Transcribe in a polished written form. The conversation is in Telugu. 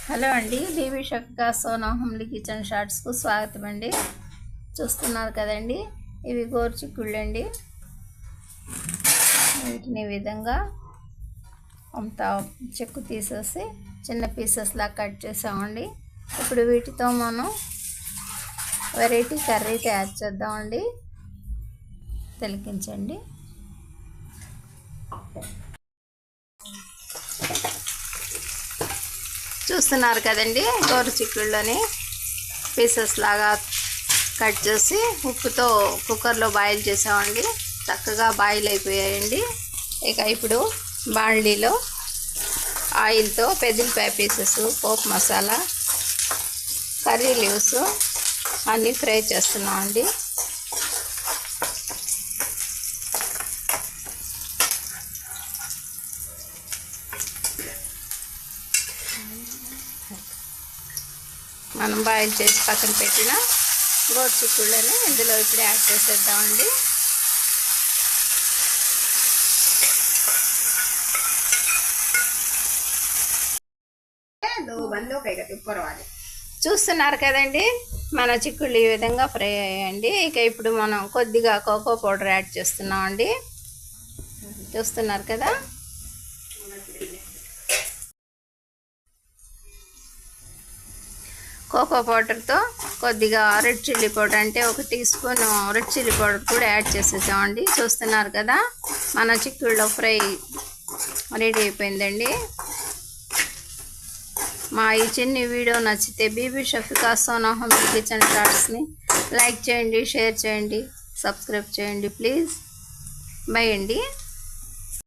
హలో అండి, బీబీ షఫికా సోనా హోమ్లీ కిచెన్ షార్ట్స్కు స్వాగతం అండి. చూస్తున్నారు కదండి, ఇవి గోరుచిక్కుళ్ళు అండి. వీటిని విధంగా అంతా చెక్కు తీసేసి చిన్న పీసెస్లా కట్ చేసామండి. ఇప్పుడు వీటితో మనం వెరైటీ కర్రీ తయారు చేద్దామండి. తిలకించండి. చూస్తున్నారు కదండి, గోరుచిక్కుళ్ళని పీసెస్ లాగా కట్ చేసి ఉప్పుతో కుక్కర్లో బాయిల్ చేసామండి. చక్కగా బాయిల్ అయిపోయాయండి. ఇప్పుడు బాండీలో ఆయిల్తో పెద్దలపాయ పీసెస్, పోపు మసాలా, కర్రీ లీవ్స్ అన్నీ ఫ్రై చేస్తున్నామండి. మనం బాయిల్ చేసి పక్కన పెట్టిన గోరుచిక్కుళ్ళని ఇందులో ఇప్పుడు యాడ్ చేసేద్దామండి. చూస్తున్నారు కదండి, మన చిక్కుళ్ళు ఈ విధంగా ఫ్రై అయ్యాయండి. ఇప్పుడు మనం కొద్దిగా కోకో పౌడర్ యాడ్ చేస్తున్నామండి. చూస్తున్నారు కదా, కోకో పౌడర్తో కొద్దిగా రెడ్ చిల్లీ పౌడర్, అంటే 1 teaspoon red chilli powder కూడా యాడ్ చేసేసామండి. చూస్తున్నారు కదా, మన చిక్కుళ్ళు ఫ్రై రెడీ అయిపోయిందండి. మా ఈ చిన్న వీడియో నచ్చితే బీబీ షఫికా సోనా హోమ్లీ కిచెన్ షార్ట్స్ని లైక్ చేయండి, షేర్ చేయండి, సబ్స్క్రైబ్ చేయండి ప్లీజ్. బై అండి.